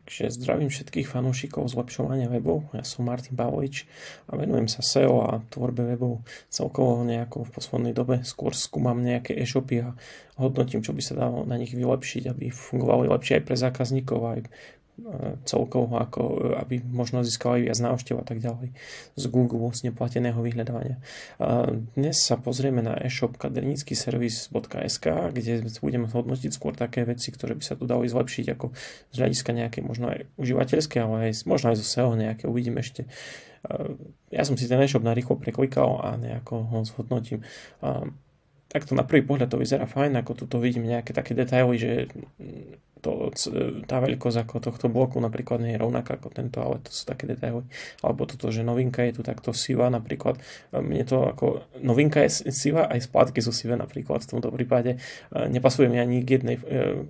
Takže zdravím všetkých fanúšikov zlepšovania webov. Ja som Martin Pavlovič a venujem sa SEO a tvorbe webov celkovo nejako v poslednej dobe. Skôr skúmam nejaké e-shopy a hodnotím, čo by sa dalo na nich vylepšiť, aby fungovali lepšie aj pre zákazníkov, aj celkovo, ako aby možno získali viac návštev a tak ďalej z Google, z neplateného vyhľadávania. Dnes sa pozrieme na e-shop kadernickyservis.sk, kde budeme hodnotiť skôr také veci, ktoré by sa tu dali zlepšiť ako z hľadiska nejaké možno aj užívateľské, ale aj, možno aj zo SEO nejaké, uvidím ešte. Ja som si ten e-shop narýchlo preklikal a nejako ho zhodnotím. Takto na prvý pohľad to vyzerá fajn, ako tuto vidím nejaké také detaily, že tá veľkosť ako tohto bloku napríklad nie je rovnaká ako tento, ale to sú také detaily. Alebo toto, že novinka je tu takto siva napríklad. Mne to ako novinka je siva, aj splátky sú sivé napríklad v tomto prípade. Nepasuje mi ani k jednej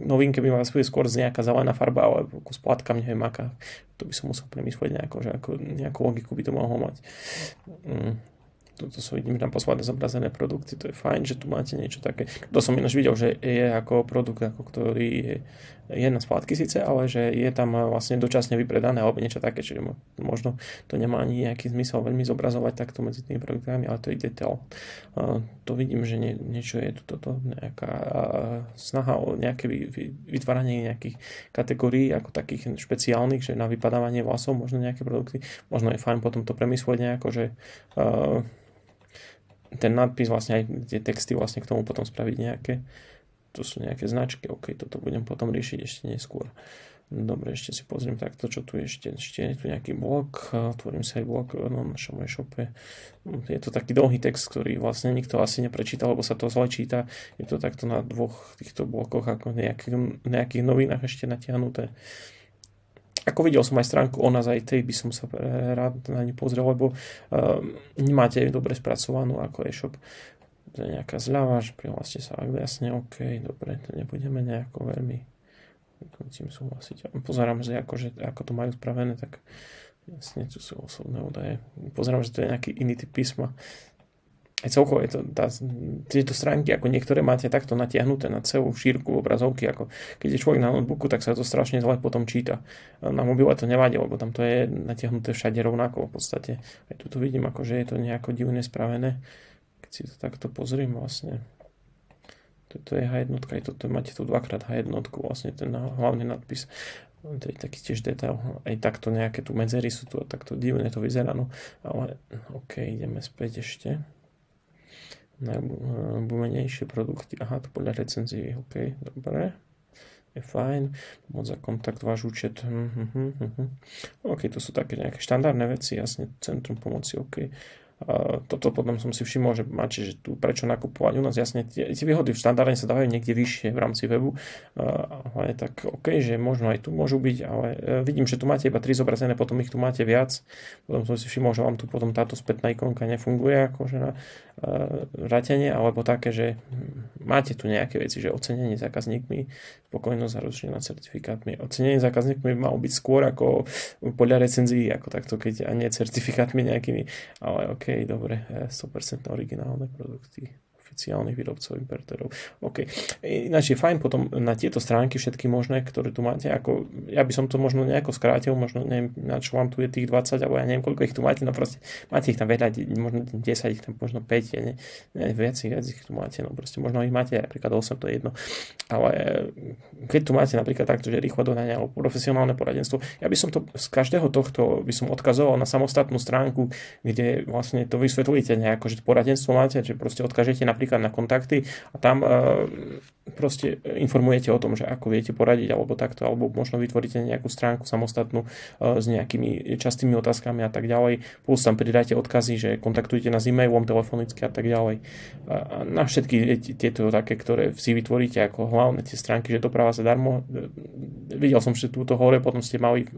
novinke, by ma pasuje skôr z nejaká zelená farba, ale ku splátkam neviem aká. To by som musel premyslieť nejako, že ako nejakú logiku by to mohlo mať. Tuto sú vidím tam posledné zobrazené produkty, to je fajn, že tu máte niečo také. To som ináč videl, že je ako produkt, ako ktorý je na splátky síce, ale že je tam vlastne dočasne vypredané alebo niečo také, čiže možno to nemá ani nejaký zmysel veľmi zobrazovať takto medzi tými produktami, ale to je detail. To vidím, že niečo je tu toto, nejaká snaha o nejaké vytváranie nejakých kategórií, ako takých špeciálnych, že na vypadávanie vlasov možno nejaké produkty. Možno je fajn potom to premyslieť nejako, že ten nadpis, vlastne aj tie texty vlastne k tomu potom spraviť nejaké. To sú nejaké značky, ok, toto budem potom riešiť ešte neskôr. Dobre, ešte si pozriem takto, čo tu ešte je tu nejaký blog, otvorím sa aj blog na našom e-shope. Je to taký dlhý text, ktorý vlastne nikto asi neprečítal, lebo sa to zle číta. Je to takto na dvoch týchto blokoch, ako nejakých novinách ešte natiahnuté. Ako videl som aj stránku o nás, aj tej by som sa rád na ňu pozrel, lebo nemáte dobre spracovanú ako e-shop. To je nejaká zľava, že prihláste sa, ak jasne, ok, dobre, to nebudeme nejako veľmi tým súhlasiť. Pozerám, že ako to majú spravené, tak jasne, tu sú osobné údaje. Pozerám, že to je nejaký iný typ písma. Aj celkovo je to, tieto stránky, ako niektoré máte takto natiahnuté na celú šírku obrazovky, ako keď je človek na notebooku, tak sa to strašne zle potom číta. Na mobile to nevadí, lebo tam to je natiahnuté všade rovnako v podstate. Aj tu vidím, ako, že je to nejako divne spravené. Keď si to takto pozriem vlastne. Toto je H1, aj toto máte tu dvakrát H1, vlastne ten hlavný nadpis. To je taký tiež detail. Aj takto nejaké tu medzery sú tu a takto divne to vyzerá. No. Ale ok, ideme späť ešte. Najbumenejšie produkty. Aha, to podľa recenzií. OK, dobre. Je fajn. Pomoc za kontakt, váš účet. OK, to sú také nejaké štandardné veci. Jasne, centrum pomoci. OK. Toto potom som si všimol, že máte, že tu prečo nakupovať u nás, jasne tie výhody v štandardne sa dávajú niekde vyššie v rámci webu, ale tak ok, že možno aj tu môžu byť, ale vidím, že tu máte iba 3 zobrazené, potom ich tu máte viac, potom som si všimol, že vám tu potom táto spätná ikonka nefunguje akože na vrátenie, alebo také, že máte tu nejaké veci, že ocenenie zákazníkmi, spokojnosť a rozšírená certifikátmi. Ocenenie zákazníkmi malo byť skôr ako podľa recenzií, ako takto, keď a nie certifikátmi nejakými, ale ok, dobre, 100% originálne produkty oficiálnych výrobcov importérov. OK. Ináč je fajn potom na tieto stránky všetky možné, ktoré tu máte, ako ja by som to možno nejako skrátil, možno neviem, na čo vám tu je tých 20, alebo ja neviem, koľko ich tu máte, no proste máte ich tam veľa, možno 10, ich tam možno 5, viac ich tu máte, no proste možno ich máte napríklad 8, to je jedno. Ale keď tu máte napríklad takto, že rýchlo dodanie alebo profesionálne poradenstvo, ja by som to z každého tohto by som odkazoval na samostatnú stránku, kde vlastne to vysvetlíte nejako, že poradenstvo máte, že proste odkážete napríklad na kontakty a tam proste informujete o tom, že ako viete poradiť alebo takto, alebo možno vytvoríte nejakú stránku samostatnú s nejakými častými otázkami a tak ďalej. Plus tam pridáte odkazy, že kontaktujete nás e-mailom, telefonicky a tak ďalej. A na všetky tieto také, ktoré si vytvoríte ako hlavné tie stránky, že doprava zadarmo. Videl som, že túto hore potom ste mali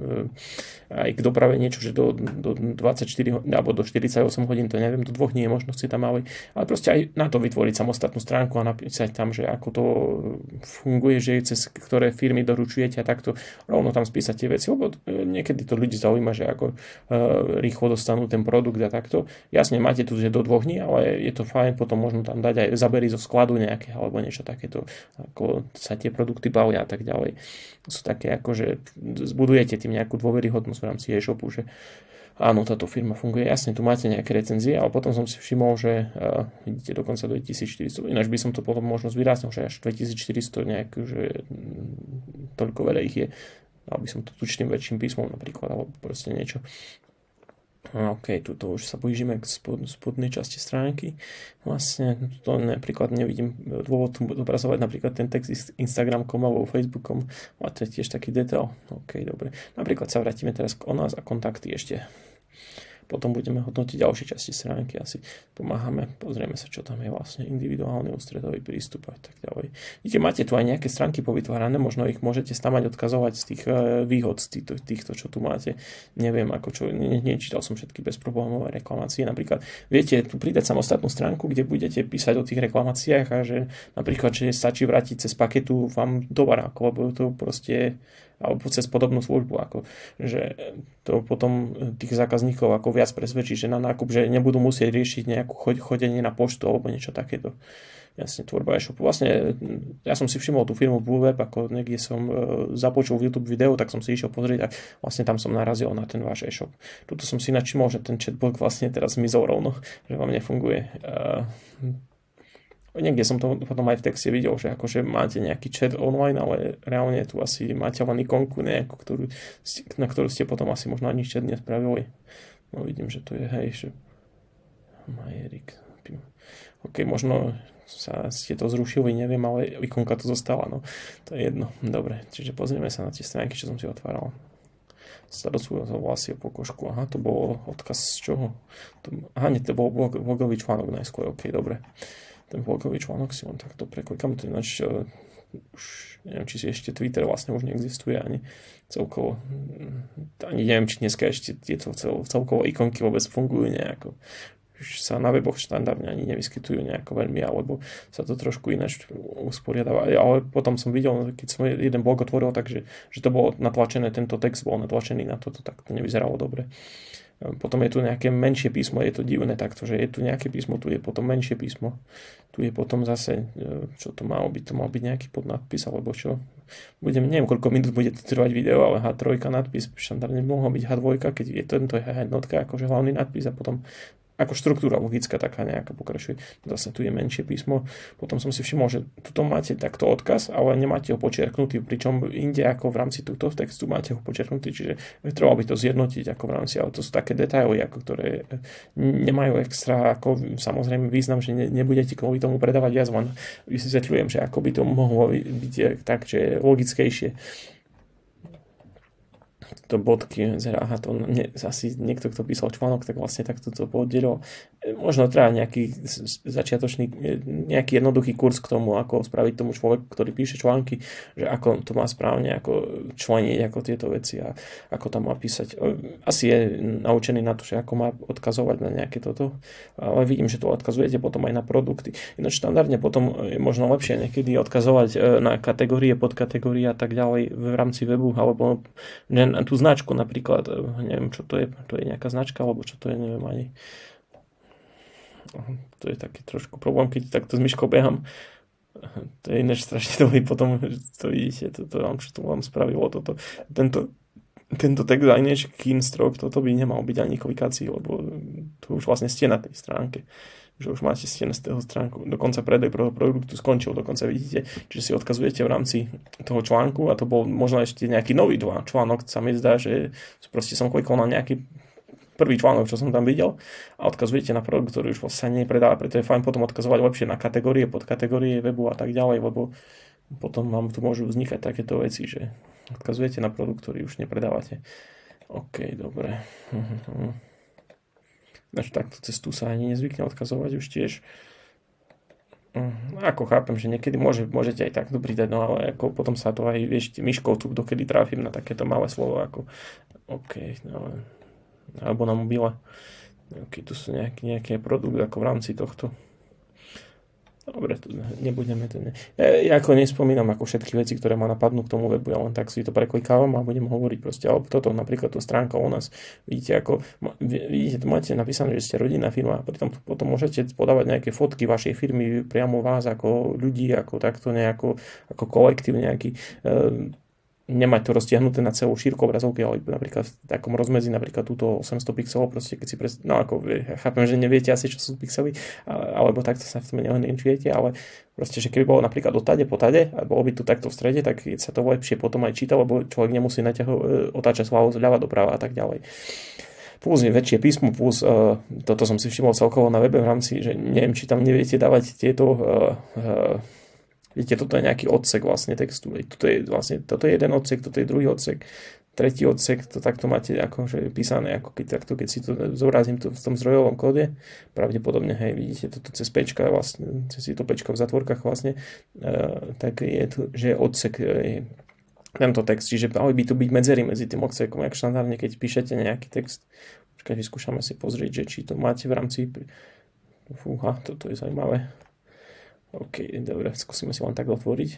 aj k doprave niečo, že do 24 alebo do 48 hodín, to neviem, do 2 dní je možno ste tam mali, ale proste aj na to vytvoriť samostatnú stránku a napísať tam, že ako to funguje, že cez ktoré firmy doručujete a takto rovno tam spísať tie veci, lebo niekedy to ľudí zaujíma, že ako rýchlo dostanú ten produkt a takto. Jasne, máte tu, že do 2 dní, ale je to fajn, potom možno tam dať aj zabery zo skladu nejaké, alebo niečo takéto, ako sa tie produkty bavia a tak ďalej. Sú také ako, že zbudujete tým nejakú dôveryhodnosť v rámci e-shopu, že áno, táto firma funguje. Jasne, tu máte nejaké recenzie, ale potom som si všimol, že vidíte dokonca 2400, ináč by som to potom možno zvýraznil, že až 2400 nejak, že toľko veľa ich je. Dal by som to tučným väčším písmom napríklad, alebo proste niečo. OK, tuto už sa blížime k spodnej časti stránky. Vlastne to napríklad nevidím dôvod zobrazovať napríklad ten text Instagram.com alebo Facebookom. A to je tiež taký detail. OK, dobre. Napríklad sa vrátime teraz o nás a kontakty ešte. Potom budeme hodnotiť ďalšie časti stránky, asi pomáhame, pozrieme sa, čo tam je vlastne individuálny ústredový prístup a tak ďalej. Vidíte, máte tu aj nejaké stránky povytvárané, možno ich môžete stamať odkazovať z tých výhod, z týchto, čo tu máte. Neviem, ako čo, nečítal som všetky bezproblémové reklamácie. Napríklad, viete tu pridať samostatnú stránku, kde budete písať o tých reklamáciách a že napríklad, že stačí vrátiť cez paketu vám tovar, lebo to proste alebo cez podobnú službu, ako, že to potom tých zákazníkov ako viac presvedčí, že na nákup, že nebudú musieť riešiť nejakú chodenie na poštu alebo niečo takéto. Jasne, tvorba e-shopu. Vlastne, ja som si všimol tú firmu Blue Web, ako niekde som započul v YouTube video, tak som si išiel pozrieť a vlastne tam som narazil na ten váš e-shop. Tuto som si načímal, že ten chatbot vlastne teraz zmizol rovno, že vám nefunguje. Niekde som to potom aj v texte videl, že akože máte nejaký chat online, ale reálne tu asi máte len ikonku nejakú, na ktorú ste potom asi možno ani chat nespravili. No vidím, že tu je, hej, že Majerik. OK, možno ste to zrušili, neviem, ale ikonka tu zostala, no to je jedno. Dobre, čiže pozrieme sa na tie stránky, čo som si otváral. Starostlivosť o vlasy, o pokožku. Aha, to bol odkaz z čoho? Aha, nie, to bol blogový článok najskôr, OK, dobre. Ten blogový článok si len takto preklikám, to ináč už neviem, či si ešte Twitter vlastne už neexistuje ani celkovo, ani neviem, či dneska ešte tieto celkovo ikonky vôbec fungujú nejako. Už sa na weboch štandardne ani nevyskytujú nejako veľmi, alebo sa to trošku ináč usporiadáva. Ale potom som videl, keď som jeden blog otvoril, takže že to bolo natlačené, tento text bol natlačený na toto, tak to nevyzeralo dobre. Potom je tu nejaké menšie písmo, je to divné takto, že je tu nejaké písmo, tu je potom menšie písmo, tu je potom zase, čo to malo byť, to mal byť nejaký podnadpis, alebo čo. Neviem, koľko minút bude to trvať video, ale H3 nadpis, štandardne mohol byť H2, keď je tento jednotka, akože hlavný nadpis a potom ako štruktúra logická taká nejaká pokračuje. Zase tu je menšie písmo. Potom som si všimol, že tuto máte takto odkaz, ale nemáte ho počiarknutý, pričom inde ako v rámci tohto textu máte ho počiarknutý, čiže treba by to zjednotiť ako v rámci, ale to sú také detaily, ako ktoré nemajú extra ako samozrejme význam, že nebudete kvôli tomu predávať viac, len vysvetľujem, že ako by to mohlo byť tak, že je logickejšie. To bodky, aha, to asi niekto, kto písal článok, tak vlastne takto to poddelil. Možno treba nejaký začiatočný, nejaký jednoduchý kurz k tomu, ako spraviť tomu človeku, ktorý píše články, že ako to má správne, ako členiť, ako tieto veci a ako tam má písať. Asi je naučený na to, že ako má odkazovať na nejaké toto, ale vidím, že to odkazujete potom aj na produkty. Ináč štandardne potom je možno lepšie niekedy odkazovať na kategórie, podkategórie a tak ďalej v rámci webu, alebo tú značku napríklad, neviem čo to je nejaká značka, alebo čo to je, neviem ani. To je taký trošku problém, keď takto s myškou behám. To je inéž strašne dlhý, potom to vidíte, čo to vám spravilo, tento text aj než keystroke, toto by nemal byť ani klikácií, lebo to už vlastne ste na tej stránke. Že už máte ste z toho stránku, dokonca predaj produktu skončil, dokonca vidíte, že si odkazujete v rámci toho článku a to bol možno ešte nejaký nový článok, sa mi zdá, že proste som klikol na nejaký prvý článok, čo som tam videl a odkazujete na produkt, ktorý už sa nepredáva, preto je fajn potom odkazovať lepšie na kategórie, podkategórie webu a tak ďalej, lebo potom vám tu môžu vznikať takéto veci, že odkazujete na produkt, ktorý už nepredávate. OK, dobre. Takže takto cez tu sa ani nezvykne odkazovať už tiež. Ako chápem, že niekedy môžete aj takto pridať, no ale ako potom sa to aj vieš myškou tu dokedy tráfim na takéto malé slovo ako OK, no, alebo na mobile. OK, tu sú nejaký produkt ako v rámci tohto. Dobre, nebudeme to... Ja ako nespomínam ako všetky veci, ktoré ma napadnú k tomu webu, ja len tak si to preklikávam a budem hovoriť proste. Ale toto napríklad tú stránka u nás, vidíte, vidíte, tu máte napísané, že ste rodinná firma a pritom potom môžete podávať nejaké fotky vašej firmy priamo vás ako ľudí, ako takto nejako, ako kolektív nejaký. Nemať to roztiahnuté na celú šírku obrazovky, ale napríklad v takom rozmedzi, napríklad túto 800 pixelov, proste keď si no ako ja chápem, že neviete asi, čo sú pixely, alebo takto sa v tom neorientujete, ale proste, že keby bolo napríklad po tade a bolo by tu takto v strede, tak sa to lepšie potom aj číta, lebo človek nemusí otáčať zľava doprava a tak ďalej. Plus je väčšie písmo, plus toto som si všimol celkovo na webe v rámci, že neviem, či tam neviete dávať tieto vidíte, toto je nejaký odsek vlastne textu. Toto je jeden odsek, toto je druhý odsek, tretí odsek, to takto máte akože písané, ako keď si to zobrazím v tom zdrojovom kóde, pravdepodobne, hej, vidíte, toto cez pečka vlastne, cez to pečka v zatvorkách vlastne, tak je tu, že odsek je tento text, čiže mali by tu byť medzery medzi tým odsekom, jak štandardne, keď píšete nejaký text. Počkaj, vyskúšame si pozrieť, že či to máte v rámci... Fúha, toto je zaujímavé. OK, dobre, skúsime si len tak otvoriť.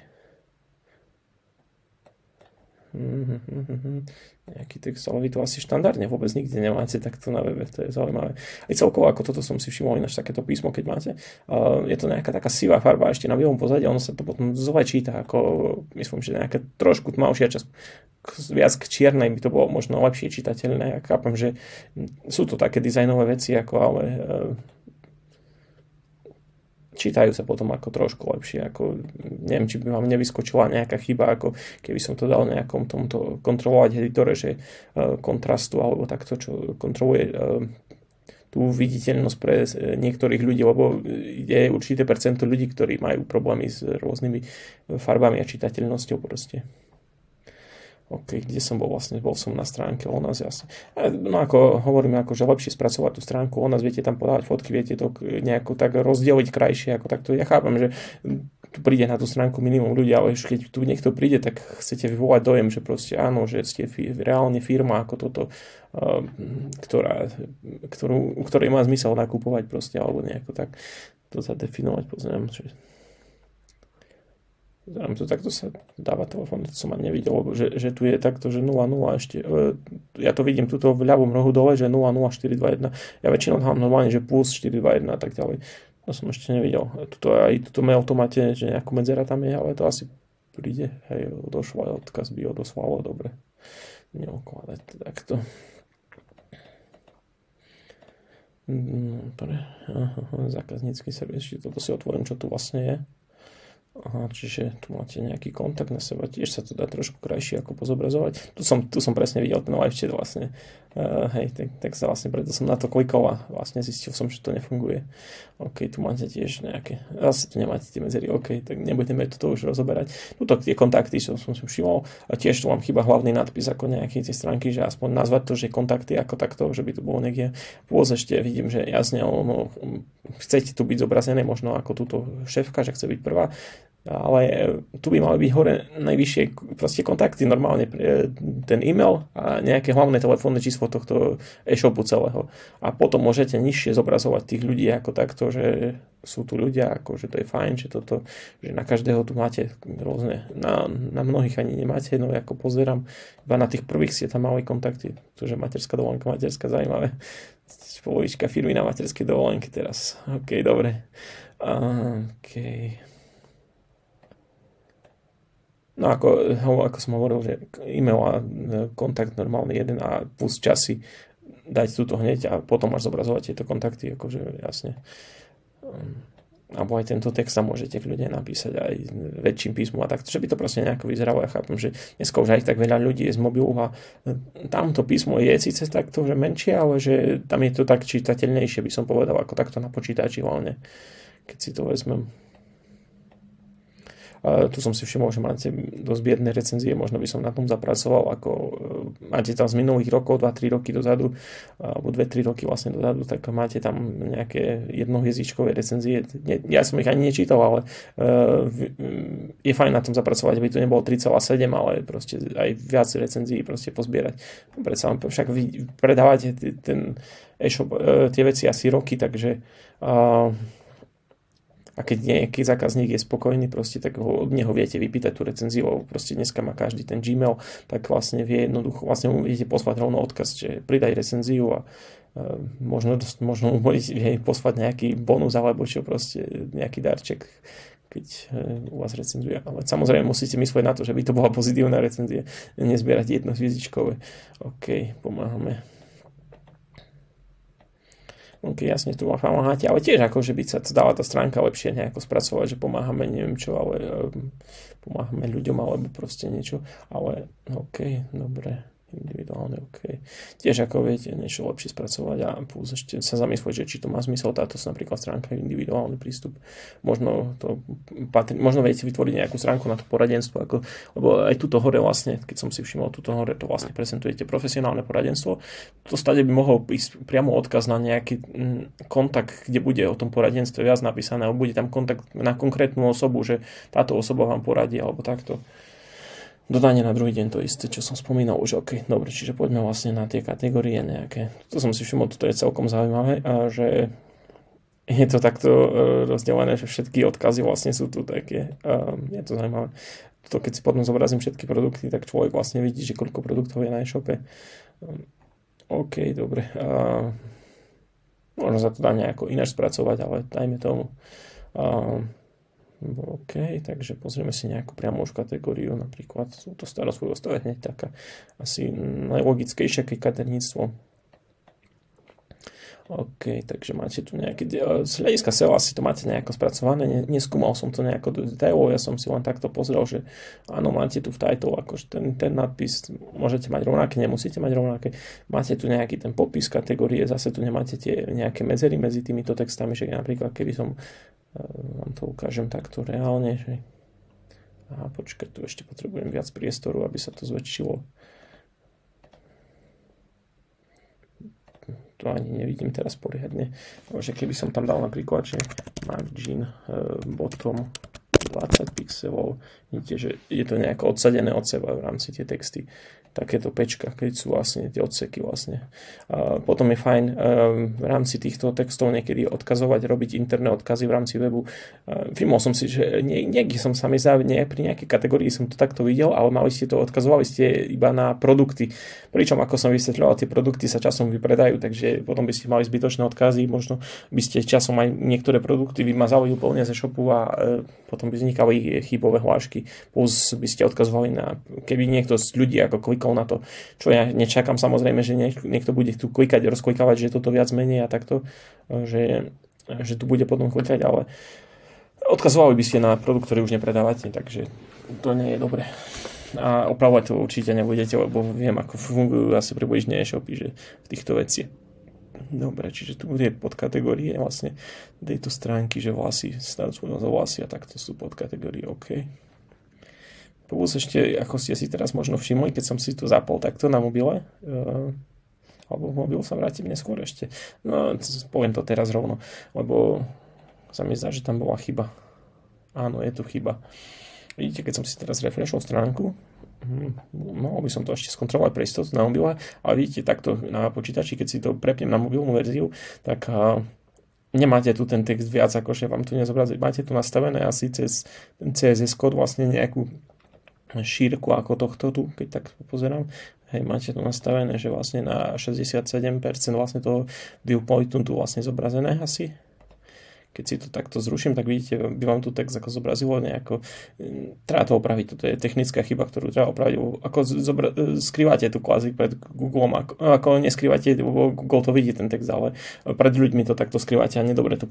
Nejaký text, ale vy to asi štandardne vôbec nikde nemáte takto na webe, to je zaujímavé. Aj celkovo, ako toto som si všimol, ináč takéto písmo, keď máte, je to nejaká taká sivá farba ešte na bielom pozadí, ono sa to potom zle číta, ako myslím, že nejaká trošku tmavšia časť, viac k čiernej by to bolo možno lepšie čitateľné. Ja chápem, že sú to také dizajnové veci, ale čítajú sa potom ako trošku lepšie, ako neviem, či by vám nevyskočila nejaká chyba, ako keby som to dal nejakom tomto kontrolovať editore, že kontrastu alebo takto, čo kontroluje tú viditeľnosť pre niektorých ľudí, lebo je určité percento ľudí, ktorí majú problémy s rôznymi farbami a čitateľnosťou proste. OK, kde som bol vlastne? Bol som na stránke o nás jasne. No ako hovoríme, že lepšie spracovať tú stránku o nás, viete tam podávať fotky, viete to nejako tak rozdeliť krajšie, ako takto. Ja chápem, že tu príde na tú stránku minimum ľudí, ale keď tu niekto príde, tak chcete vyvolať dojem, že proste áno, že ste reálne firma ako toto, u ktorej má zmysel nakupovať proste, alebo nejako tak to zadefinovať, pozriem, že to takto sa dáva telefón, to som ani nevidel, lebo že tu je takto, že 00 ešte, ja to vidím tuto v ľavom rohu dole, že 00421, ja väčšinou dávam normálne, že plus 421 a tak ďalej, to som ešte nevidel, tuto mail to máte, že nejakú medzera tam je, ale to asi príde, hej, odkaz by odoslalo, dobre, neokladať to takto. Dobre, zákaznícky servis, toto si otvorím, čo tu vlastne je. Aha, čiže tu máte nejaký kontakt na seba, tiež sa to dá trošku krajšie ako pozobrazovať. Tu som presne videl ten live chat vlastne. Hej, tak sa vlastne preto som na to klikol a vlastne zistil som, že to nefunguje. OK, tu máte tiež nejaké, zase tu nemáte tie medzery, OK, tak nebudeme toto už rozoberať. Tuto tie kontakty, čo som si všimol, a tiež tu mám chyba hlavný nadpis ako nejaké tie stránky, že aspoň nazvať to, že kontakty ako takto, že by to bolo niekde. Pôz ešte vidím, že jasne, chcete tu byť zobrazené možno ako túto šéfka, že chce byť prvá, ale tu by mali byť hore najvyššie proste kontakty, normálne ten e-mail a nejaké hlavné telefónne číslo tohto e-shopu celého. A potom môžete nižšie zobrazovať tých ľudí ako takto, že sú tu ľudia, ako že to je fajn, že na každého tu máte rôzne, na mnohých ani nemáte, no ako pozerám, iba na tých prvých ste tam mali kontakty, pretože materská dovolenka, zaujímavé. Polovička firmy na materskej dovolenke teraz. OK, dobre. OK. No ako som hovoril, že e-mail a kontakt normálny jeden a plus časy dať túto hneď a potom až zobrazovať tieto kontakty, akože jasne. Alebo aj tento text sa môžete kľudne napísať aj väčším písmom a takto, že by to proste nejako vyzeralo. Ja chápem, že dneska už aj tak veľa ľudí je z mobilu a tamto písmo je síce takto, že menšie, ale že tam je to tak čitateľnejšie, by som povedal, ako takto na počítači hlavne, keď si to vezmem. Tu som si všimol, že máte dosť biedne recenzie, možno by som na tom zapracoval, ako máte tam z minulých rokov, 2-3 roky dozadu, alebo 2-3 roky vlastne dozadu, tak máte tam nejaké jednohviezdičkové recenzie. Ja som ich ani nečítal, ale je fajn na tom zapracovať, aby to nebolo 3,7, ale proste aj viac recenzií proste pozbierať. Predsa však vy predávate ten e-shop, tie veci asi roky, takže A keď nejaký zákazník je spokojný, proste, tak od neho viete vypýtať tú recenziu, lebo proste dneska má každý ten Gmail, tak vlastne vie jednoducho, vlastne mu viete poslať rovno odkaz, že pridaj recenziu a možno mu budete poslať nejaký bonus alebo čo proste, nejaký darček, keď u vás recenzuje. Ale samozrejme musíte myslieť na to, že by to bola pozitívna recenzia, nezbierať jednohviezdičkové. OK, pomáhame. OK, jasne, tu pomáhate, ale tiež akože by sa dala tá stránka lepšie nejako spracovať, že pomáhame neviem čo, ale pomáhame ľuďom alebo proste niečo, ale OK, dobre, individuálne OK. Tiež ako viete, niečo lepšie spracovať a plus ešte sa zamyslieť, že či to má zmysel táto napríklad stránka individuálny prístup. Možno viete vytvoriť nejakú stránku na to poradenstvo, lebo aj tuto hore vlastne, keď som si všimol, tuto hore to vlastne prezentujete profesionálne poradenstvo. To stade by mohol ísť priamo odkaz na nejaký kontakt, kde bude o tom poradenstve viac napísané, alebo bude tam kontakt na konkrétnu osobu, že táto osoba vám poradí, alebo takto. Dodanie na druhý deň to isté, čo som spomínal už. OK, dobre, čiže poďme vlastne na tie kategórie nejaké. To som si všimol, toto je celkom zaujímavé, že je to takto rozdelené, že všetky odkazy vlastne sú tu také. Je to zaujímavé. To, keď si potom zobrazím všetky produkty, tak človek vlastne vidí, že koľko produktov je na e-shope. OK, dobre. Možno sa to dá nejako ináč spracovať, ale dajme tomu. OK, takže pozrieme si nejakú priamo už kategóriu, napríklad to starostlivosť, to je hneď taká asi najlogickejšia, keď kaderníctvo. OK, takže máte tu nejaké, z hľadiska SEO asi to máte nejako spracované, neskúmal som to nejako do detailov, ja som si len takto pozrel, že áno, máte tu v title, akože ten nadpis, môžete mať rovnaké, nemusíte mať rovnaké, máte tu nejaký ten popis kategórie, zase tu nemáte tie nejaké medzery medzi týmito textami, že napríklad keby som vám to ukážem takto reálne, že počkaj, tu ešte potrebujem viac priestoru, aby sa to zväčšilo. To ani nevidím teraz poriadne, že keby som tam dal napríklad, že margin bottom 20 pixelov, vidíte, že je to nejako odsadené od seba v rámci tie texty. Takéto pečka, keď sú vlastne tie odseky vlastne. Potom je fajn v rámci týchto textov niekedy odkazovať, robiť interné odkazy v rámci webu. Všimol som si, že niekde som sami pri nejakej kategórii som to takto videl, ale odkazovali ste iba na produkty. Pričom, ako som vysvetľoval, tie produkty sa časom vypredajú, takže potom by ste mali zbytočné odkazy, možno by ste časom aj niektoré produkty vymazali úplne ze shopu a potom by vznikali chybové hlášky. Plus by ste odkazovali na, keby niekto z ľudí ako klikol na to, čo ja nečakám samozrejme, že niekto bude tu klikať, rozklikávať, že toto viac menej a takto, že tu bude potom klikať, ale odkazovali by ste na produkt, ktorý už nepredávate, takže to nie je dobré. A opravovať to určite nebudete, lebo viem, ako fungujú asi približne e-shopy, že v týchto veciach. Dobre, čiže tu bude podkategórie vlastne tejto stránky, že vlasy, starostlivosť o vlasy a takto sú podkategórie, OK. Plus ešte, ako ste si teraz možno všimli, keď som si to zapol takto na mobile, alebo mobil sa vrátim neskôr ešte. No, poviem to teraz rovno, lebo sa mi zdá, že tam bola chyba. Áno, je tu chyba. Vidíte, keď som si teraz refreshol stránku, mohol by som to ešte skontrolovať pre istotu na mobile, ale vidíte takto na počítači, keď si to prepnem na mobilnú verziu, tak nemáte tu ten text viac, akože vám tu nezobrazí. Máte tu nastavené asi cez ten CSS kód vlastne nejakú šírku ako tohto tu, keď tak pozerám. Hej, máte tu nastavené, že vlastne na 67% vlastne toho viewpointu tu vlastne zobrazené asi. Keď si to takto zruším, tak vidíte, by vám tu text ako zobrazilo nejako. Treba to opraviť, toto je technická chyba, ktorú treba opraviť. Ako skrývate tu kvázi pred Googlom, ako neskrývate, lebo Google to vidí ten text, ale pred ľuďmi to takto skrývate a nedobre to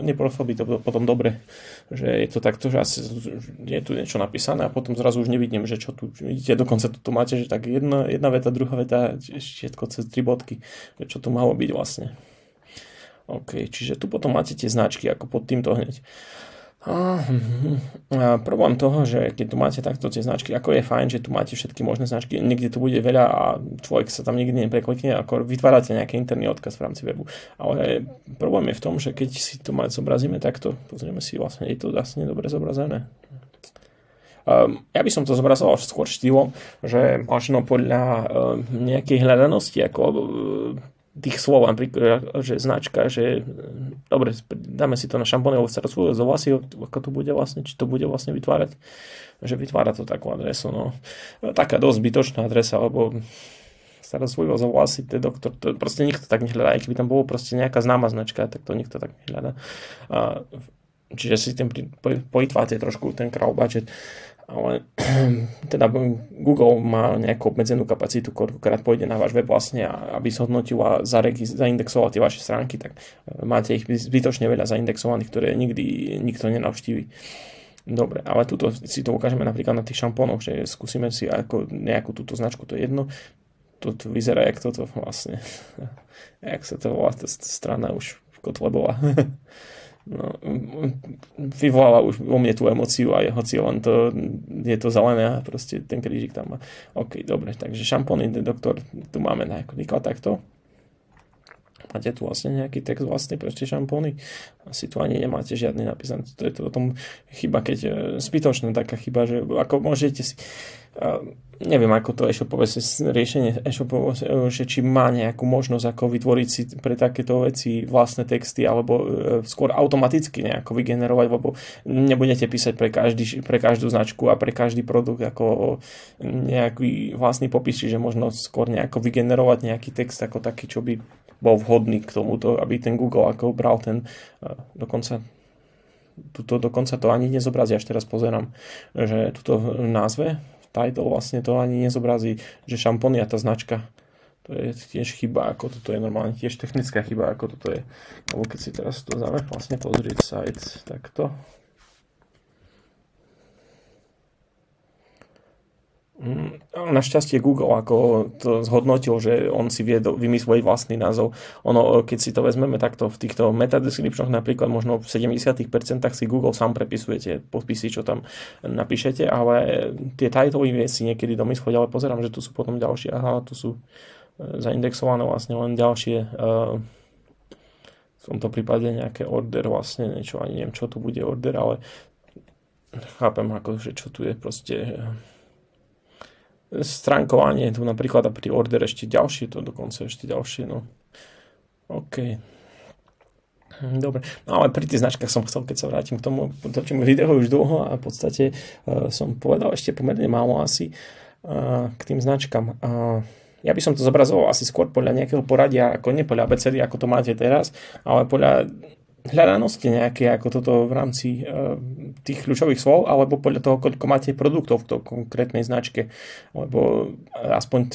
nepôsobí to potom dobre, že je to takto, že asi je tu niečo napísané a potom zrazu už nevidím, že čo tu vidíte, dokonca tu máte, že tak jedna veta, druhá veta, všetko cez 3 bodky, že čo tu malo byť vlastne. OK, čiže tu potom máte tie značky ako pod týmto hneď. A problém toho, že keď tu máte takto tie značky, ako je fajn, že tu máte všetky možné značky, niekde tu bude veľa a človek sa tam nikdy nepreklikne, ako vytvárate nejaký interný odkaz v rámci webu. Ale problém je v tom, že keď si to zobrazíme takto, pozrieme si vlastne, je to vlastne dobre zobrazené. Ja by som to zobrazoval skôr štýlom, že možno podľa nejakej hľadanosti, ako tých slov, napríklad, že značka, že dobre, dáme si to na šampóny, alebo starostlivosť o vlasy, ako to bude vlastne, či to bude vlastne vytvárať, že vytvára to takú adresu, no. Taká dosť zbytočná adresa, lebo starostlivosť o vlasy, to je doktor, to proste nikto tak nehľadá, aj keby tam bolo proste nejaká známa značka, tak to nikto tak nehľadá. Čiže si tým poitváte trošku ten crowd budget, ale teda Google má nejakú obmedzenú kapacitu, koľkokrát pôjde na váš web vlastne, aby zhodnotil a zaindexoval tie vaše stránky, tak máte ich zbytočne veľa zaindexovaných, ktoré nikdy nikto nenavštíví. Dobre, ale tuto si to ukážeme napríklad na tých šampónoch, že skúsime si ako nejakú túto značku, to je jedno. Toto vyzerá, jak toto vlastne, jak sa to volá, tá strana už Kotlebová. No, vyvoláva už vo mne tú emóciu a jeho cieľom je to zelené a proste ten krížik tam má. OK, dobre, takže šampóny, doktor, tu máme napríklad takto. Máte tu vlastne nejaký text vlastný pre tie šampóny? Asi tu ani nemáte žiadny napísaný. To je to o tom chyba, keď zbytočná taká chyba, že ako môžete si... neviem, ako to e-shopové riešenie e-shopové, že či má nejakú možnosť ako vytvoriť si pre takéto veci vlastné texty, alebo skôr automaticky nejako vygenerovať, lebo nebudete písať pre každú značku a pre každý produkt ako nejaký vlastný popis, čiže možno skôr nejako vygenerovať nejaký text ako taký, čo by bol vhodný k tomuto, aby ten Google ako bral ten dokonca to ani nezobrazí, až teraz pozerám, že tuto v názve title vlastne to ani nezobrazí, že šampóny a tá značka. To je tiež chyba, ako toto je normálne, tiež technická chyba, ako toto je. Lebo keď si teraz to dáme vlastne pozrieť site takto. Našťastie Google ako to zhodnotil, že on si vie vymyslieť vlastný názov. Ono, keď si to vezmeme takto v týchto metadescriptionoch, napríklad možno v 70% si Google sám prepisuje tie podpisy, čo tam napíšete, ale tie titly vie si niekedy domyslieť, ale pozerám, že tu sú potom ďalšie, tu sú zaindexované vlastne len ďalšie v tomto prípade nejaké order vlastne, niečo, ani neviem, čo tu bude order, ale chápem, ako, že čo tu je proste stránkovanie, tu napríklad a pri order ešte ďalšie, to dokonca ešte ďalšie, no. OK. Dobre, no ale pri tých značkách som chcel, keď sa vrátim k tomu, točím video už dlho a v podstate som povedal ešte pomerne málo asi k tým značkám. Ja by som to zobrazoval asi skôr podľa nejakého poradia, ako nie podľa abecedy, ako to máte teraz, ale podľa hľadanosti nejaké, ako toto v rámci tých kľúčových slov, alebo podľa toho, koľko máte produktov v konkrétnej značke, lebo aspoň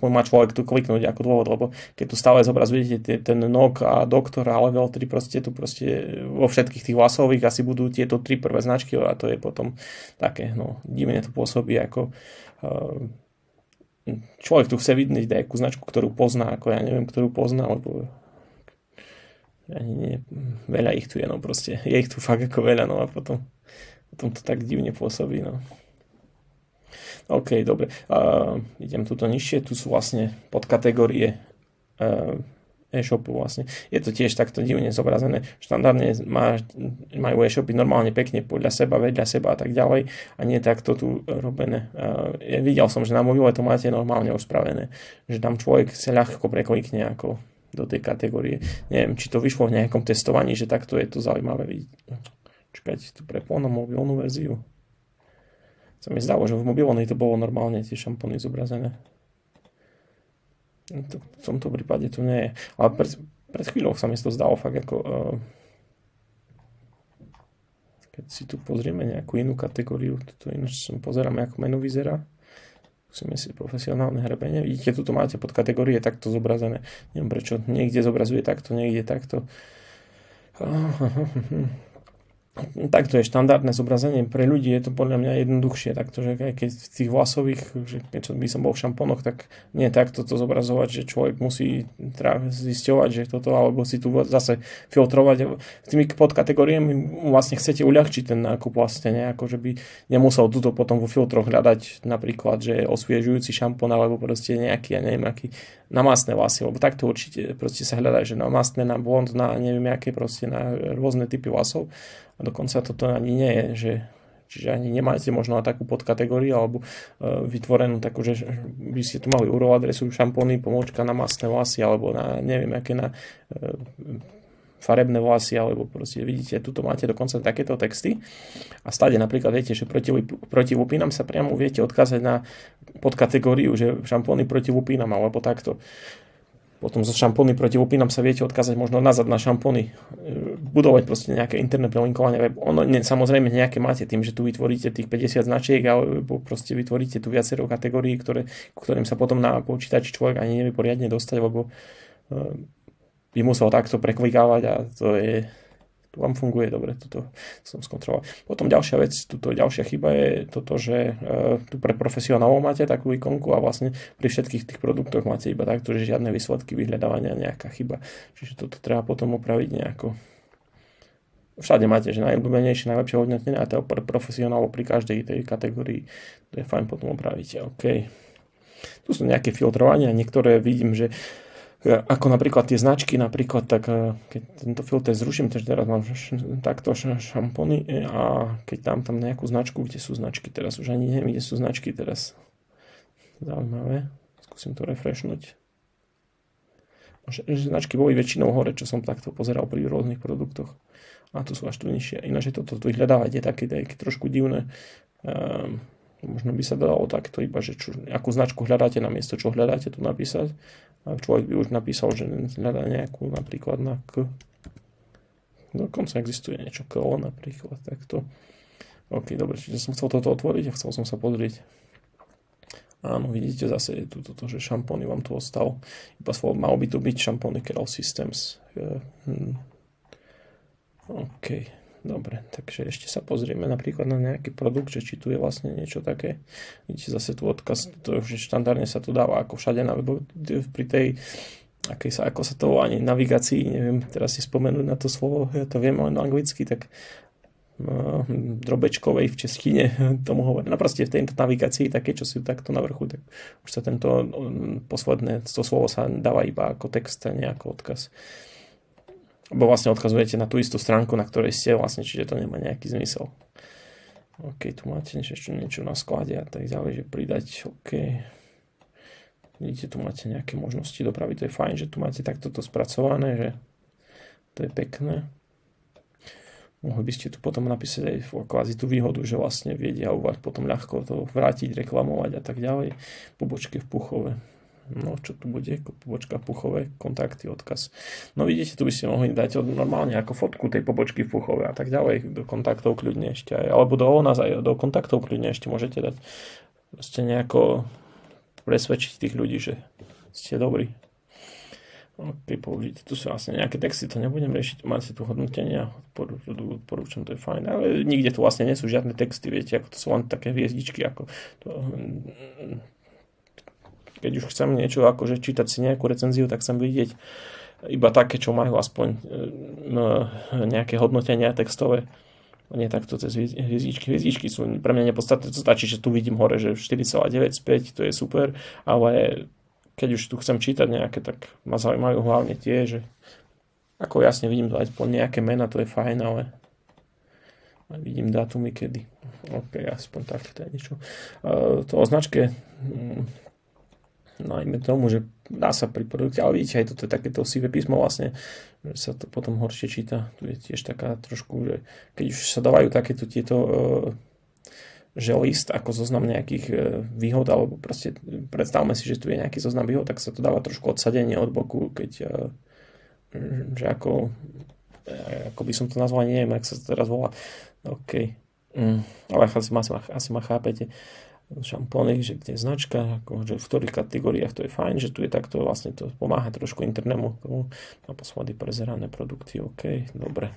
má človek tu kliknúť ako dôvod, lebo keď tu stále zobrazujete ten NOK a doktor a level 3, proste tu proste vo všetkých tých hlasových asi budú tieto tri prvé značky a to je potom také, no, divne to pôsobí, ako človek tu chce vidieť nejakú značku, ktorú pozná, ako ja neviem, ktorú pozná, lebo ani nie, veľa ich tu je, no proste, je ich tu fakt ako veľa, no a potom to tak divne pôsobí, no. OK, dobre, idem tuto nižšie, tu sú vlastne podkategórie e-shopu vlastne. Je to tiež takto divne zobrazené. Štandardne majú e-shopy normálne pekne podľa seba, vedľa seba a tak ďalej a nie takto tu robené. Ja videl som, že na mobile to máte normálne uspravené, že tam človek sa ľahko preklikne ako do tej kategórie. Neviem, či to vyšlo v nejakom testovaní, že takto je to zaujímavé vidieť. Čakajte, tu prepol na mobilnú verziu. Sa mi zdalo, že v mobilnej to bolo normálne tie šampóny zobrazené. V tomto prípade to nie je. Ale pred chvíľou sa mi to zdalo fakt ako keď si tu pozrieme nejakú inú kategóriu, toto ináč pozerám, ako menu vyzerá. Musíme si profesionálne hrebenie. Vidíte, tuto máte pod kategórie takto zobrazené. Neviem prečo. Niekde zobrazuje takto, niekde takto. Takto je štandardné zobrazenie. Pre ľudí je to podľa mňa jednoduchšie. Takto, že keď v tých vlasových, že keď by som bol v šampónoch, tak nie takto to zobrazovať, že človek musí zisťovať, že toto, alebo si tu zase filtrovať. S tými podkategóriami vlastne chcete uľahčiť ten nákup vlastne nejako, že by nemusel tuto potom vo filtroch hľadať napríklad, že je osviežujúci šampón, alebo proste nejaký, ja neviem, aký na masné vlasy, lebo takto určite proste sa hľadá, že na masné, na blond, na neviem aké proste, na rôzne typy vlasov. A dokonca toto ani nie je, že Čiže ani nemáte možno takú podkategóriu alebo vytvorenú takú, že by ste tu mali URL adresu šampóny, pomôčka na masné vlasy alebo na neviem aké na farebné vlasy, alebo proste vidíte, tuto máte dokonca takéto texty a stade napríklad viete, že proti lupinám sa priamo viete odkázať na podkategóriu, že šampóny proti lupinám alebo takto. Potom zo šampóny proti lupinám sa viete odkázať možno nazad na šampóny, budovať proste nejaké interné prelinkovanie. Ono samozrejme nejaké máte tým, že tu vytvoríte tých 50 značiek alebo proste vytvoríte tu viacero kategórií, ktorým sa potom na počítači človek ani nevie poriadne dostať, lebo by musel takto preklikávať a to vám funguje dobre, toto som skontroloval. Potom ďalšia vec, ďalšia chyba je toto, že tu pre profesionálov máte takú ikonku a vlastne pri všetkých tých produktoch máte iba takto, že žiadne výsledky vyhľadávania, nejaká chyba. Čiže toto treba potom upraviť nejako. Všade máte, že najobľúbenejšie, najlepšie hodnotenie a to pre profesionálov pri každej tej kategórii. To je fajn potom upraviť. OK. Tu sú nejaké filtrovania, niektoré vidím, že ako napríklad tie značky, napríklad tak keď tento filter zruším, takže teraz mám takto šampóny a keď dám tam nejakú značku, kde sú značky teraz, už ani neviem, kde sú značky teraz. Zaujímavé. Skúsim to refreshnúť. Značky boli väčšinou hore, čo som takto pozeral pri rôznych produktoch. A tu sú až tu nižšie. Ináč toto vyhľadávať je také trošku divné. Možno by sa dalo takto iba, že akú značku hľadáte na miesto, čo hľadáte, tu napísať. A človek by už napísal, že hľadá nejakú napríklad na K. Dokonca existuje niečo KO napríklad, takto. OK, dobre, čiže som chcel toto otvoriť a chcel som sa pozrieť. Áno, vidíte zase je tu toto, že šampóny vám tu ostal. Iba malo by tu byť šampóny Keral Systems. OK. Dobre, takže ešte sa pozrieme napríklad na nejaký produkt, že či tu je vlastne niečo také. Vidíte zase tu odkaz, to už štandardne sa tu dáva ako všade na webo, pri tej, ako sa to ani navigácii, neviem teraz si spomenúť na to slovo, ja to viem len anglicky, tak drobečkovej v češtine tomu hovorí. No proste v tejto navigácii také, čo si takto na vrchu, tak už sa tento posledné to slovo sa dáva iba ako text a nejako odkaz. Lebo vlastne odkazujete na tú istú stránku, na ktorej ste vlastne, čiže to nemá nejaký zmysel. OK, tu máte ešte niečo na sklade a tak ďalej, že pridať, OK. Vidíte, tu máte nejaké možnosti dopravy, to je fajn, že tu máte takto to spracované, že to je pekné. Mohli by ste tu potom napísať aj kvázi tú výhodu, že vlastne vedia potom ľahko to vrátiť, reklamovať a tak ďalej. Pobočky v Puchove. No, čo tu bude? Pobočka Puchové, kontakty, odkaz. No vidíte, tu by ste mohli dať normálne ako fotku tej pobočky v Puchove a tak ďalej. Do kontaktov kľudne ešte aj. Alebo do kontaktov kľudne ešte môžete dať. Proste nejako presvedčiť tých ľudí, že ste dobrí. OK, použite. Tu sú vlastne nejaké texty, to nebudem riešiť. Máte tu hodnotenia, odporúčam, to je fajn. Ale nikde tu vlastne nie sú žiadne texty, viete, ako to sú len také hviezdičky, ako to, keď už chcem niečo, akože čítať si nejakú recenziu, tak chcem vidieť iba také, čo majú aspoň nejaké hodnotenia textové. Nie takto cez hviezdičky. Hviezdičky sú pre mňa nepodstatné. To stačí, že tu vidím hore, že 4,95, to je super, ale keď už tu chcem čítať nejaké, tak ma zaujímajú hlavne tie, že ako jasne vidím to aj po nejaké mena, to je fajn, ale vidím dátumy kedy. OK, aspoň tak, to je niečo. To o značke najmä tomu, že dá sa pri produkte, ale vidíte, aj toto je takéto sivé písmo vlastne, že sa to potom horšie číta. Tu je tiež taká trošku, že keď už sa dávajú takéto tieto že list ako zoznam nejakých výhod, alebo proste predstavme si, že tu je nejaký zoznam výhod, tak sa to dáva trošku odsadenie od boku, keď že ako by som to nazval, neviem, jak sa to teraz volá. OK. Ale asi ma chápete. Šampóny, že kde je značka, že v ktorých kategóriách to je fajn, že tu je takto, vlastne to pomáha trošku internému tomu. Naposledy prezerané produkty, OK, dobre.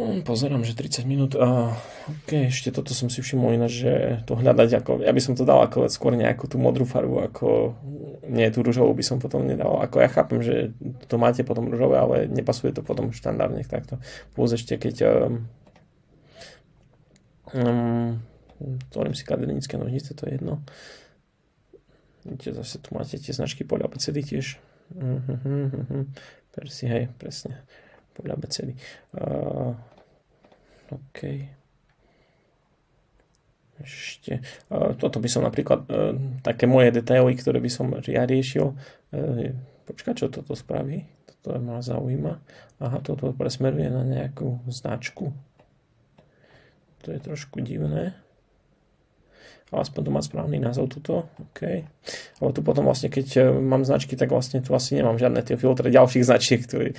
Pozerám, že 30 minút. OK, ešte toto som si všimol ináč, že to hľadať ako, ja by som to dal ako skôr nejakú tú modrú farbu, ako nie tú ružovú by som potom nedal. Ako ja chápem, že to máte potom ružové, ale nepasuje to potom štandardne takto. Plus ešte keď tvorím si kadernícke nožnice, to je jedno. Vidíte, zase tu máte tie značky podľa abecedy tiež. Hej, presne. Podľa abecedy. OK. ešte, toto by som napríklad, také moje detaily, ktoré by som ja riešil. Počkaj, čo toto spraví? Toto ma zaujíma. Aha, toto presmeruje na nejakú značku. To je trošku divné. Ale aspoň to má správny názov tuto. OK. Ale tu potom vlastne, keď mám značky, tak vlastne tu asi nemám žiadne tie filtre ďalších značiek, ktoré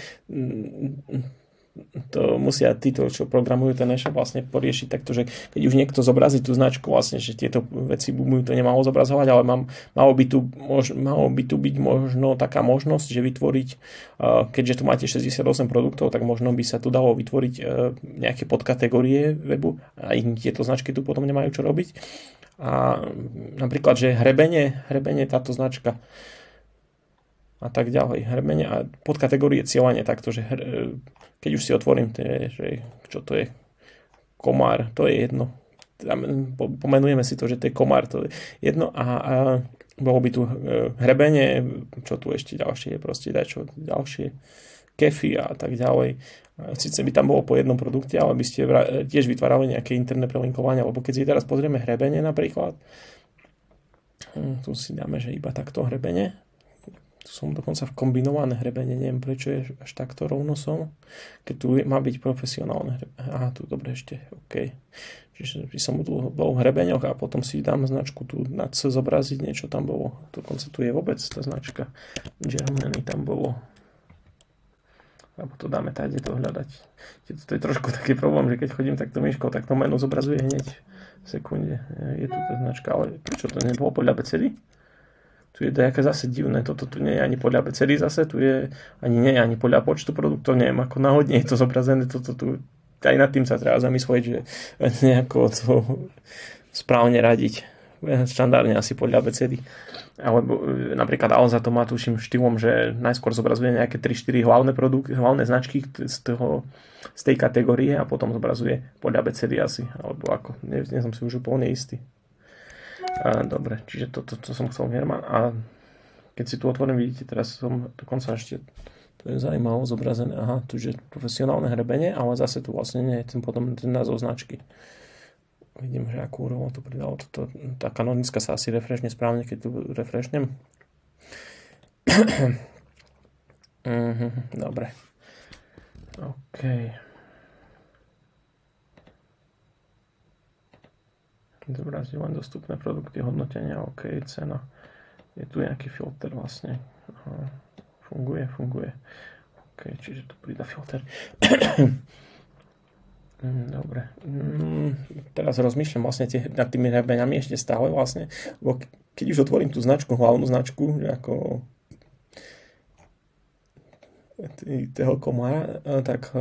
to musia títo, čo programujú ten e-shop, vlastne poriešiť takto, že keď už niekto zobrazí tú značku, vlastne, že tieto veci by to nemalo zobrazovať, ale malo by tu byť možno taká možnosť, že vytvoriť, keďže tu máte 68 produktov, tak možno by sa tu dalo vytvoriť nejaké podkategórie webu a tieto značky tu potom nemajú čo robiť. A napríklad, že hrebenie táto značka a tak ďalej. Hrebenie a podkategórie cieľanie takto, že keď už si otvorím, že čo to je komár, to je jedno. Pomenujeme si to, že to je komár, to je jedno a bolo by tu hrebenie, čo tu ešte ďalšie je, proste čo ďalšie, kefy a tak ďalej. Sice by tam bolo po jednom produkte, ale by ste tiež vytvárali nejaké interné prelinkovania, lebo keď si teraz pozrieme hrebenie napríklad, tu si dáme, že iba takto hrebenie. Tu som dokonca v kombinované hrebenie, neviem prečo je až takto rovno som, keď tu má byť profesionálne hrebenie. Aha, tu dobre ešte, OK. Čiže by som tu bol v hrebeňoch a potom si dám značku tu na C zobraziť, niečo tam bolo. Dokonca tu je vôbec tá značka Germany tam bolo. Alebo to dáme tady to hľadať. To je trošku taký problém, že keď chodím takto myškou, tak to meno zobrazuje hneď v sekunde. Je tu tá značka, ale prečo to nebolo podľa abecedy? Tu je nejaké zase divné, toto tu nie je ani podľa abecedy zase, tu je ani podľa počtu produktov, neviem, ako náhodne je to zobrazené, toto tu, aj nad tým sa treba zamyslieť, že nejako to správne radiť. Štandardne asi podľa abecedy. Alebo napríklad Alza to má tuším štýlom, že najskôr zobrazuje nejaké 3-4 hlavné značky z tej kategórie a potom zobrazuje podľa abecedy asi, alebo ako, nie som si už úplne istý. Dobre, čiže to som chcel Herman a keď si tu otvorím, vidíte, teraz som dokonca ešte, to je zaujímavé zobrazené, aha, tu je profesionálne hrebenie, ale zase tu vlastne nie je ten názov značky. Vidím, že akú úroveň to pridalo. Tá kanonická sa asi refreshne správne, keď tu refreshnem. Dobre. OK. Zobrazí len dostupné produkty, hodnotenia, OK, cena. Je tu nejaký filter vlastne. Aha. Funguje. OK, čiže tu pridá filter. Dobre. Teraz rozmýšľam vlastne nad tými hrebeniami ešte stále vlastne. Keď už otvorím tú značku, hlavnú značku, že ako toho komára, tak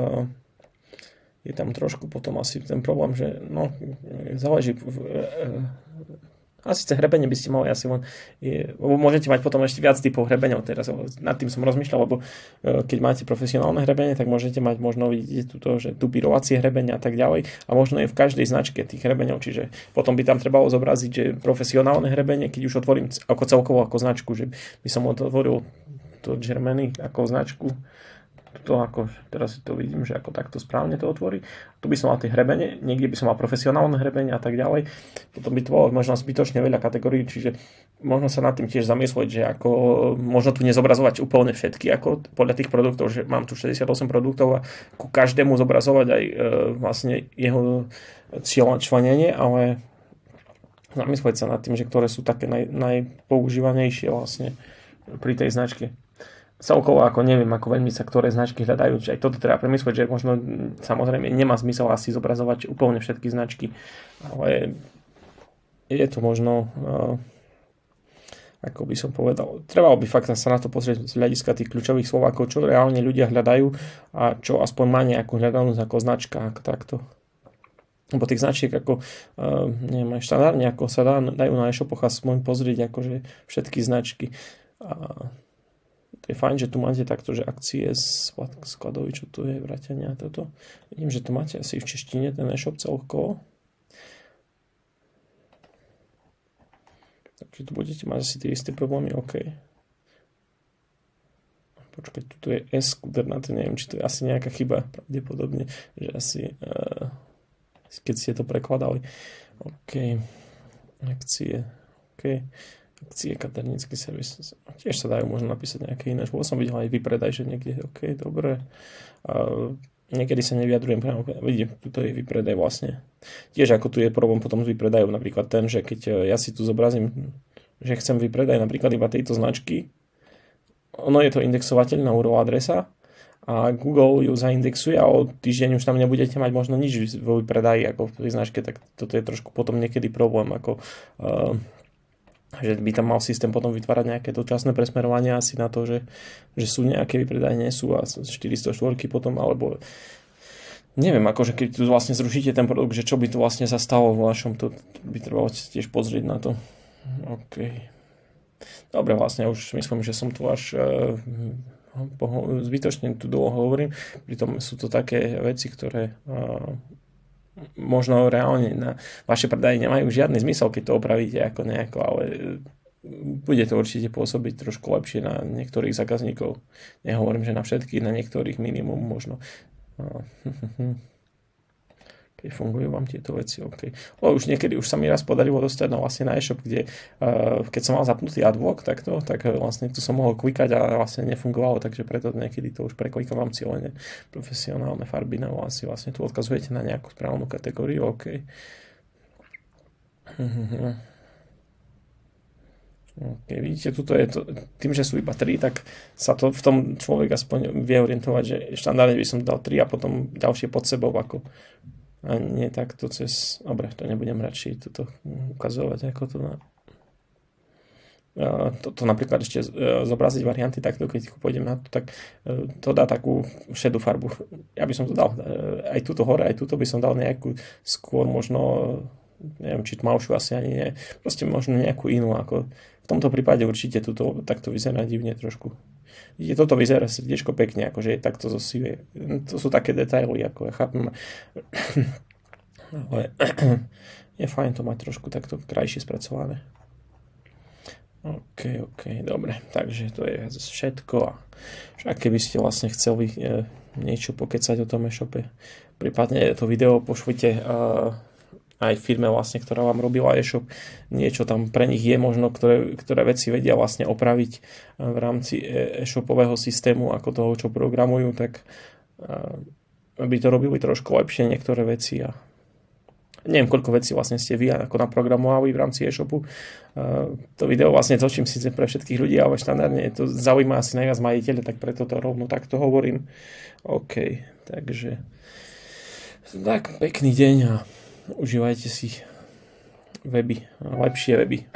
je tam trošku potom asi ten problém, že no, záleží. Asi cez hrebenie by ste mali asi len, lebo môžete mať potom ešte viac typov hrebeňov teraz, nad tým som rozmýšľal, lebo keď máte profesionálne hrebenie, tak môžete mať možno vidieť tuto, že dupírovacie hrebenia a tak ďalej a možno je v každej značke tých hrebeňov, čiže potom by tam trebalo zobraziť, že profesionálne hrebenie, keď už otvorím ako celkovo ako značku, že by som otvoril to Germany ako značku, to ako, teraz si to vidím, že ako takto správne to otvorí. Tu by som mal tie hrebenie, niekde by som mal profesionálne hrebenie a tak ďalej. Potom by to bolo možno zbytočne veľa kategórií, čiže možno sa nad tým tiež zamyslieť, že ako možno tu nezobrazovať úplne všetky, ako podľa tých produktov, že mám tu 68 produktov a ku každému zobrazovať aj vlastne jeho členenie, ale zamyslieť sa nad tým, že ktoré sú také najpoužívanejšie vlastne pri tej značke. Celkovo ako neviem, ako veľmi sa ktoré značky hľadajú, čiže aj toto treba premyslieť, že možno samozrejme nemá zmysel asi zobrazovať úplne všetky značky, ale je to možno, ako by som povedal, trebalo by fakt sa na to pozrieť z hľadiska tých kľúčových slov, ako čo reálne ľudia hľadajú a čo aspoň má nejakú hľadanú ako značka, ako takto. Lebo tých značiek ako, neviem, aj štandardne, ako sa dajú na e-shopoch aspoň pozrieť akože všetky značky. To je fajn, že tu máte takto, že akcie skladovi, čo tu je, vrátenia a toto. Vidím, že tu máte asi v češtine ten e-shop celkovo. Takže tu budete mať asi tie isté problémy, OK. Počkaj, tu je S-scooter, na to neviem, či to je asi nejaká chyba, pravdepodobne, že asi keď ste to prekladali. OK. Akcie. OK. Akcie, kadernícky servis. Tiež sa dajú možno napísať nejaké iné. Bol som videl aj vypredaj, že niekde. OK, dobre. Niekedy sa nevyjadrujem priamo. Vidíte, tu je vypredaj vlastne. Tiež ako tu je problém potom s vypredajom. Napríklad ten, že keď ja si tu zobrazím, že chcem vypredaj napríklad iba tejto značky, ono je to indexovateľná URL adresa a Google ju zaindexuje a o týždeň už tam nebudete mať možno nič vo vypredaji ako v tej značke, tak toto je trošku potom niekedy problém, ako že by tam mal systém potom vytvárať nejaké dočasné presmerovania asi na to, že sú nejaké vypredaje, nie sú a 404 potom, alebo neviem, akože keď tu vlastne zrušíte ten produkt, že čo by tu vlastne sa stalo v vašom, to by trebalo tiež pozrieť na to. OK. Dobre, vlastne už myslím, že som tu až zbytočne tu dlho hovorím, pritom sú to také veci, ktoré možno reálne na vaše predaje nemajú žiadny zmysel, keď to opravíte ako nejako, ale bude to určite pôsobiť trošku lepšie na niektorých zákazníkov. Nehovorím, že na všetkých, na niektorých minimum možno. Keď fungujú vám tieto veci, OK. Už niekedy už sa mi raz podarilo dostať vlastne na e-shop, kde keď som mal zapnutý adblock, tak vlastne tu som mohol klikať a vlastne nefungovalo, takže preto niekedy to už preklikávam cieľene. Profesionálne farby na vlasy, vlastne tu odkazujete na nejakú správnu kategóriu, OK. OK, vidíte, tuto je to, tým, že sú iba 3, tak sa to v tom človek aspoň vie orientovať, že štandardne by som dal 3 a potom ďalšie pod sebou ako a nie takto cez... Dobre, to nebudem radšej toto ukazovať, ako to na... To napríklad ešte zobraziť varianty takto, keď pôjdem na to, tak to dá takú šedú farbu. Ja by som to dal aj túto hore, aj túto by som dal nejakú skôr možno, neviem, či tmavšiu asi ani nie, proste možno nejakú inú, ako v tomto prípade určite túto takto vyzerá divne trošku. Vidíte, toto vyzerá srdiečko pekne, akože je takto zosivie. To sú také detaily, ako ja chápem. Ale je fajn to mať trošku takto krajšie spracované. OK, dobre. Takže to je všetko. Však keby ste vlastne chceli niečo pokecať o tom e-shope, prípadne to video pošlite aj firme vlastne, ktorá vám robila e-shop, niečo tam pre nich je možno, ktoré veci vedia vlastne opraviť v rámci e-shopového systému, ako toho, čo programujú, tak by to robili trošku lepšie niektoré veci a neviem, koľko vecí vlastne ste vy ako naprogramovali v rámci e-shopu. To video vlastne točím síce pre všetkých ľudí, ale štandardne to zaujíma asi najviac majiteľe, tak preto to rovno takto hovorím. OK, takže tak pekný deň a užívajte si weby, lepšie weby.